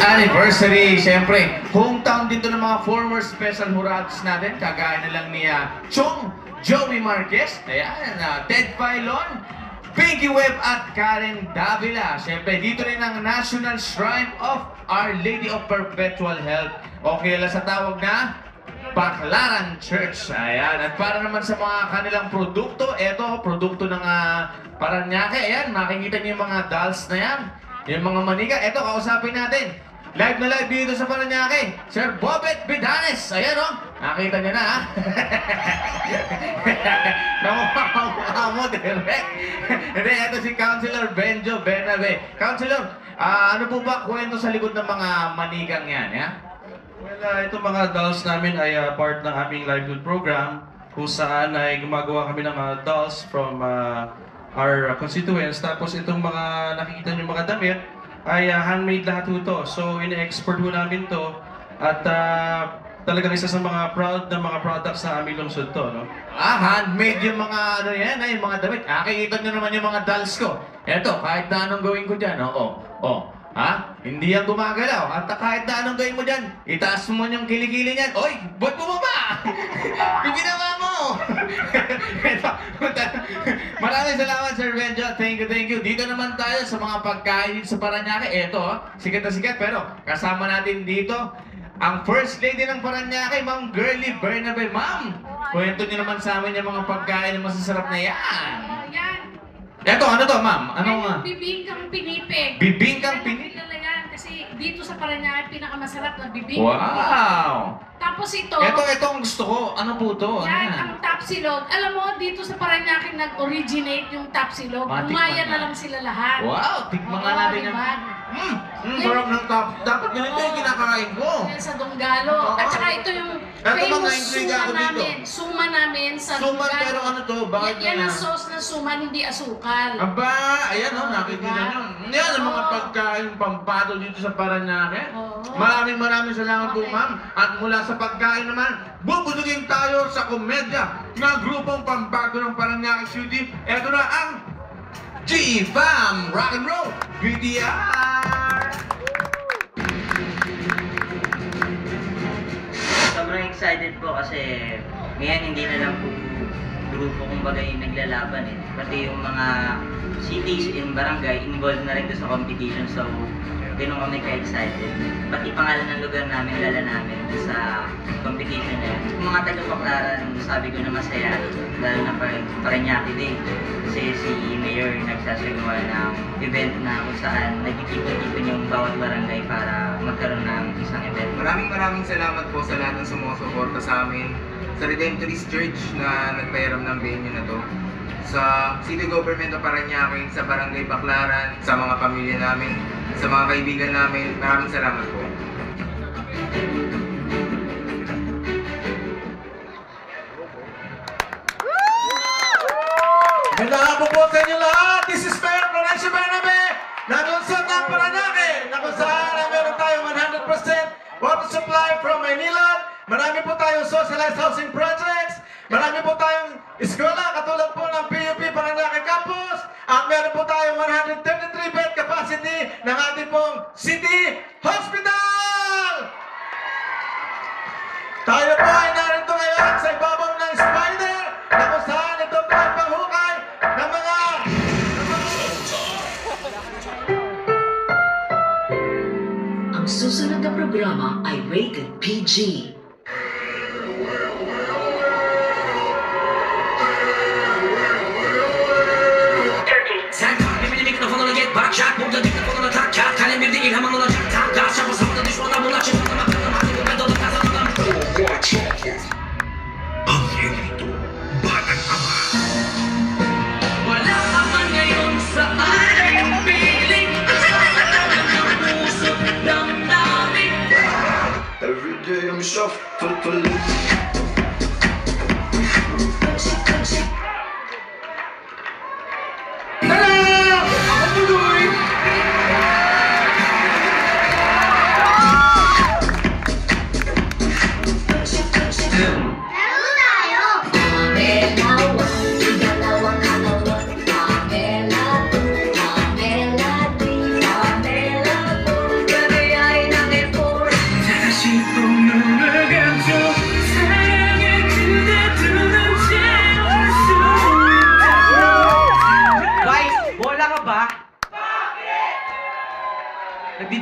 anniversary. Siyempre, hometown dito ng mga former special hurados natin. Kagaya na lang ni Chong Joey Marquez, ayan, Ted Filon, Pinky Webb at Karen Davila. Siyempre, dito rin ang National Shrine of Our Lady of Perpetual Health. O kilala sa tawag na Baclaran Church. Ayan. At para naman sa mga kanilang produkto, eto, produkto ng Paranaque. Ayan, makikita niyo yung mga dolls na yan. Yung mga manika. Eto, kausapin natin. Live na live dito sa Paranaque. Sir Bobet Bidanes. Ayan, o. Nakita niyo na, ha? Namukha mo, direct. Hindi, eto si Councilor Benjo Benabe. Councilor, ano po ba kwento sa likod ng mga manikang yan, ya? Well, itong mga dolls namin ay part ng aming livelihood program kung saan ay gumagawa kami ng mga dolls from our constituents. Tapos itong mga nakikita nyo mga damit ay handmade lahat ito. So ina-export ho namin to at talagang isa sa mga proud na mga products na aming lungsod to, no? Handmade yung mga ano yan, yung mga damit. Kikita nyo naman yung mga dolls ko. Eto, kahit na anong gawin ko dyan, hindi yan gumagalaw. At kahit na anong gawin mo dyan, itaas mo yung kilikili niyan. Oy, ba't bumaba? Yung ginawa mo! Maraming salamat, Sir Benjo. Thank you. Dito naman tayo sa mga pagkain sa Paranaque. Eto, sikat na sikat. Pero kasama natin dito ang First Lady ng Paranaque, Ma'am Girlie Bernabe. Ma'am, kwento niyo naman sa amin yung mga pagkain na masasarap na yan. Eto, ano to, ma'am? Ano Bibingkang pinipig. Bibingkang pinipig? Kasi dito sa Paranaque, pinakamasarap na bibingkang. Wow! Tapos ito. Ito ang gusto ko. Ano po to? Yan, ang tapsilog. Alam mo, dito sa Paranaque nag-originate yung tapsilog. Umaya na lang sila lahat. Wow! Tikman nga natin yung... Sarap ng top. Dapat ganito yung kinakain ko. Yan sa Donggalo. At saka ito yung famous suma namin sa Suman, pero ano to? Bakit yan ang sauce ng suman, hindi asukal. Aba! Ayan o, nakikita nyo. Yan ang mga pagkain pampato dito sa Paranaque. Maraming salamat po, ma'am. At mula sa pagkain naman, bubulugin tayo sa komedya na grupong pampato ng Paranaque City. Ito na ang G-Fam Rock and Roll VTR! Sobrang excited po kasi ngayon hindi na lang po grupo kumbaga yung naglalaban pati yung mga cities in barangay involved na rin sa competition, so ganun kami ka-excited. Pati pangalan ng lugar namin, lala namin sa competition na yun. Yung mga taga-Baclaran, sabi ko na masaya, lalo na Paranaque Day. Kasi si Mayor nagsasagawa ng event na kung saan nagtitipon-tipon yung bawat barangay para magkaroon ng isang event. Maraming salamat po sa lahat ng sumusuporta sa amin, sa Redemptorist Church na nagpahiram ng venue na to, sa City Government of Paranaque, sa Barangay Baclaran, sa mga pamilya namin, sa mga kaibigan namin. Maraming salamat po. Magandang hapon po sa inyo lahat! This is Mayor Florencio Bernabe ng lungsod ng Paranaque, na kung saan ay meron tayong 100% water supply from Maynila. Marami po tayong socialized housing projects. Marami po tayong eskwela katulad po ng PUP Paranaque Campus. At meron po tayong 133 bed capacity ng ating pong City Hospital! Tayo po ay narito ngayon sa ibabaw ng Spider, na kung saan ito po ay panghukay ng mga... Ang susunod na programa ay rated PG. Bakacak burada dikkat olana takacak kalem bir de ilham alınacak tam gaz çapasında düşmana buna çıkmamak hadi bu ben dolu kazandım. Ang elito batang ama. Wala ka man ngayon sa aking piling ng puso damdamin. Every day I'm shuffling. Pamela,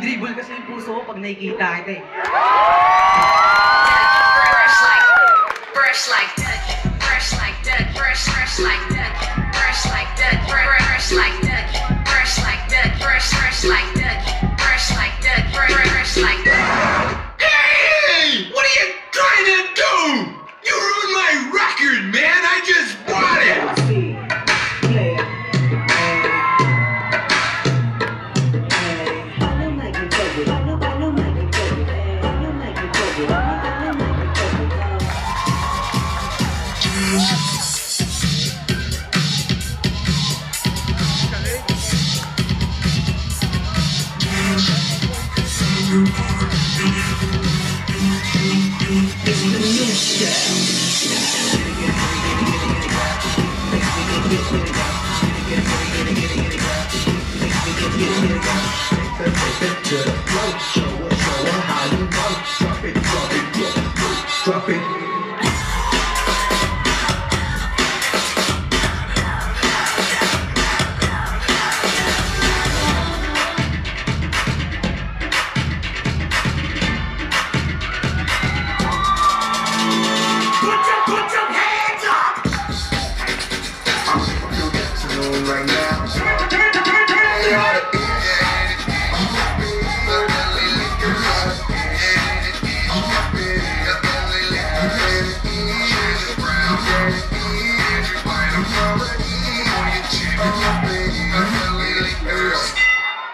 nagdi-dribble kasi yung puso ko pag nakikita kita eh. Fresh like that, fresh like that, fresh like that, fresh like that, fresh like that, fresh like that, fresh like that, fresh like that, fresh like that. Hey! What are you trying to do? You ruined my record, man! I just bought it! Drop it. Put your hands up! Right now.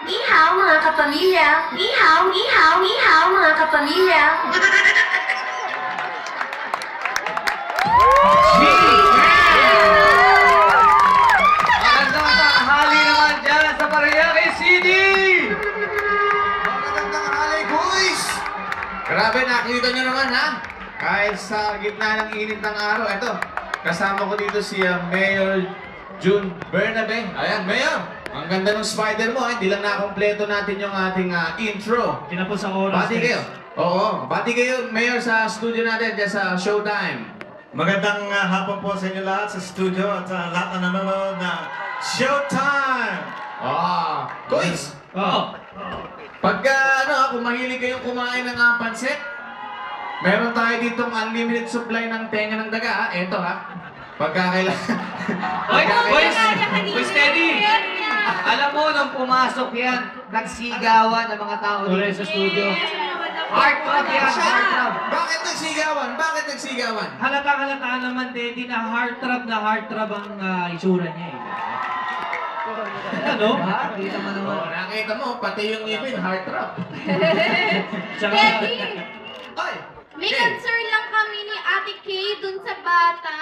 Ihaw mga kapamilya! Ihaw, ihaw, ihaw mga kapamilya! Magandang tanghali naman dyan sa Paranaque City! Magandang tanghali, boys! Grabe, nakita nyo naman ha? Kahit sa gitna ng init ng araw, eto, kasama ko dito si Mayor June Bernabe. Ayan, Mayor! Ang ganda ng spider mo, hindi lang nakompleto natin yung ating intro. Kinapos ang oras. Bati kayo. Oo, bati kayo, Mayor, sa studio natin, dyan sa Showtime. Magandang hapon po sa inyo lahat sa studio at sa lahat na nanonood na Showtime! Boys! Oo. Pagka, kung mahilig kayong kumain ng pansit, meron tayo ditong unlimited supply ng tenga ng daga, ha? Eto, ha? Pagka kailangan... Boy, steady! Alam mo, nung pumasok yan, nagsigawan ng mga tao dito sa studio. Heartthrob yan, heartthrob. Bakit nagsigawan? Bakit nagsigawan? Halata naman, Teddy, na heartthrob ang itsura niya eh. Ano? Kita mo naman. Nakita mo, pati yung ngipin, heartthrob. Teddy! Ay! May concern lang kami ni Ate Kay dun sa bata.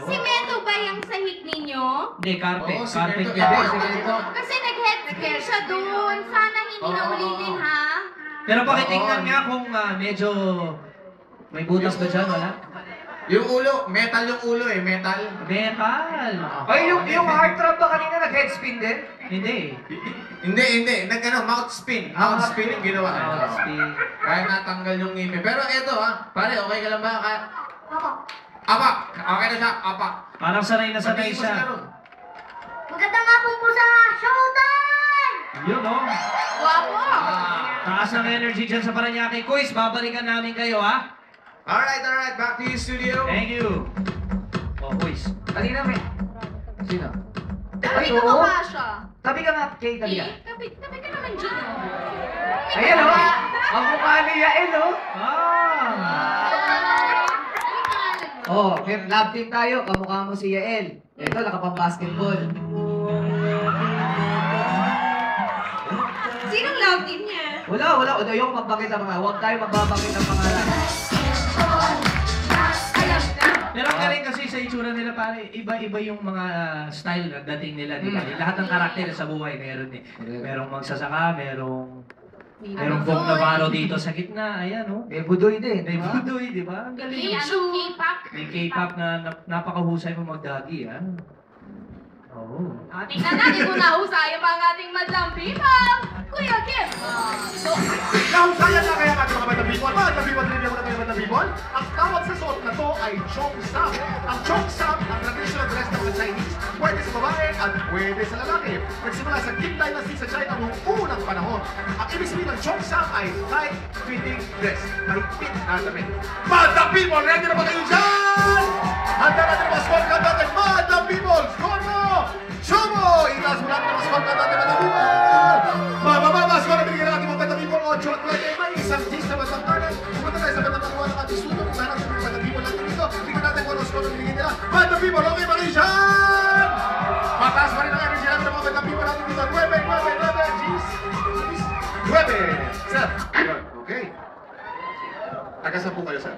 Simento ba yung sahig ninyo? Hindi, carpet. Oo, Carpet simento. yan. Simento. Kasi nag-headspin siya dun. Sana hindi na ulitin, ha? Pero pakitingnan nga kung medyo may butas ba dyan, wala? Yung ulo, metal yung ulo eh, metal. Metal. Ay, yung heartthrob ba kanina nag-headspin din? Hindi. Hindi. Mouth spin. Mouth spin yung ginawa. Headspin. Kaya natanggal yung ngipin. Pero eto pare, okay ka lang ba? Ako. Apak! Okay na siya, apak. Parang sanay na sanay Pati-ipos siya. ka ron. Maganda nga po sa Showtime! Yun, no? Wapo! Taas ng energy dyan sa Paranaque. Quiz, babalikan namin kayo, ha? Alright. Back to you, studio. Thank you. Oh, quiz. Kanina may... Sino? Tabi ka ba siya? Tabi ka nga, Kay, tabi ka. Tabi ka naman, Gino. Ayan, o. Ang mukha ni Yael, o. Oh, love team tayo. Kamukha mo si Yael. Ito, nakapang-basketball. Sinong love team niya? Wala. Ayoko magbangkit ang mga. Huwag tayo magbabangkit ang pangalan. Alam na. Pero ang galing kasi sa itsura nila, pare, iba-iba yung mga style na dating nila, di ba? Lahat ng karakter sa buhay meron eh. Merong magsasaka, merong Bong Navarro dito sa gitna, ayan oh. May budoy din. May budoy, di ba? Ang galing. K-pop. May K-pop na napakahusay mo magdagi, ha? Oo. Tingnan natin kung nahusayan pa ang ating madlang people. Kuya Kim. Nahusayan na kaya ang ating mga batang people. Mga batang people, rin naman ang mga batang people. Ang tawag sa suot na to ay Cheongsam. Ang Cheongsam, ang traditional dress ng mga Chinese, pwede sa babae at pwede sa lalaki. Nagsimula sa Qing Dynasty sa China noong unang panahon. Ang ibig sabihin ng Cheongsam ay tight-fitting dress. May fit na damit. Madam people, ready na ba kayo dyan? Handa natin ang mga score card natin. Madam people, score mo! Chomo! Itaas mo natin ang mga score card natin, Madam people! Mababa, score na binigyan natin mga Madam people. 8 at 9. May isang dish na Madam Garden. Pumunta tayo sa Madam Garden ng ating studio. Kung saan natin yung Madam people natin dito. Tingnan natin kung anong score na binigyan nila. Madam people, okay ba kayo dyan? Mataas pa rin ang energy natin ng mga Madam people natin dito. 9, Gis. 9. Sir. Yun, okay. Taga saan po kayo, sir?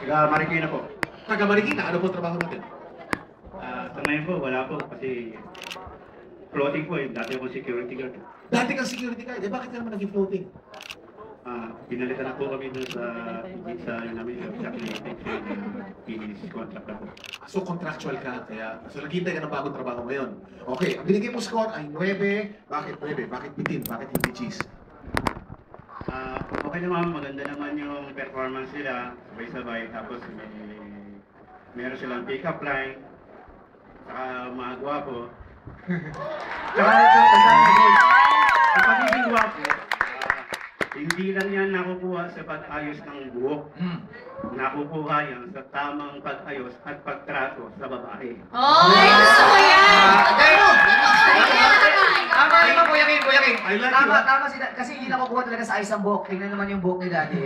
Taga Marikina po. Taga Marikina, ano po trabaho natin? Sa ngayon po, wala po kasi floating po eh. Dati akong security guard. Dati kang security guard, eh bakit ka naman naging floating? Pinalitan na po kami doon sa namin sa PDC contract na po. So contractual ka, kaya so naghintay ka ng bagong trabaho ngayon. Okay, ang binigay mo score ay 9. Bakit 9? Bakit bitin? Bakit hindi cheese? Okay naman, maganda naman yung performance nila, sabay-sabay, tapos meron silang pick-up line, saka mga gwapo. Saka ang pagiging gwapo, hindi lang yan nakukuha sa pag-ayos ng buhok. Nakukuha yan sa tamang pag-ayos at pagtrato sa babae. Ay, gusto ko yan! Tama, Kuya Kim, Kuya Kim. I like Tama sila. Kasi hindi nakukuha talaga sa ayos ang buhok. Tingnan naman yung buhok ni Daddy.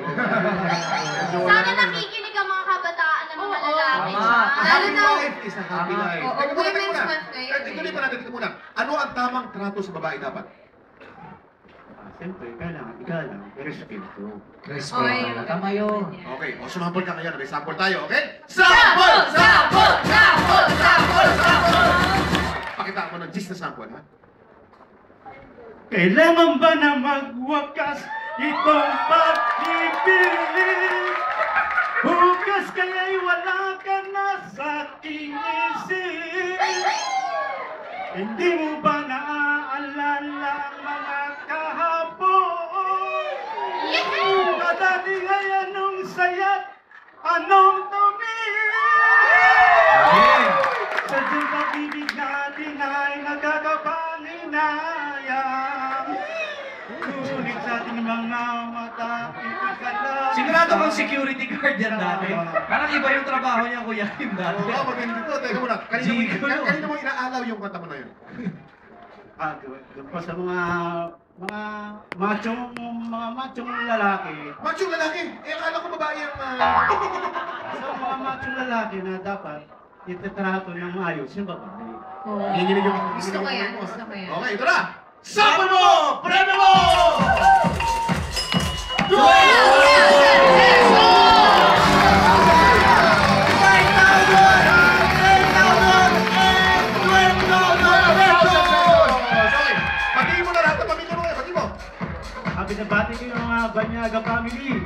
Sana nakikinig ang mga kabataan ng mga lalaki. Tama. A Lalo happy na, life is a happy life. Oo, Teka muna, teka Women's muna. Month ngayon. Tingnan pa natin, tingnan muna. Ano ang tamang trato sa babae dapat? Siyempre, kailangan igalang, respeto. Respeto. Tama yun. Okay, o sumample ka ngayon. May sample tayo, okay? Sample! Sample! Sample! Sample! Sample! Pakita mo ng gist na sample, ha? Kailangan ba na magwakas itong pag-ibig? Hukas kaya'y wala ka na sa aking isip. Hindi mo ba naaalala ang mga kahapon? Kadali ay anong sayat, anong dumi? Sadyang pag-ibig natin ay nagkakapanginayang. Ngunit sa ating mga mata, ito ka lang. Sigurado kang security guard yan dati. Parang iba yung trabaho niya, Kuya Kim, dati. Oo, maganda dito. Teka muna. Kanina mo inaalaw yung kanta mo na yun. Doon pa sa mga machong lalaki. Machong lalaki? Eh, akala ko babae ang... Sa mga machong lalaki na dapat itatrato ng maayos yung babae. Ginginig yung... Gusto ko yan, gusto ko yan. Okay, ito na! Sample mo! Premyo mo! Binabati ko yung mga Banyaga family.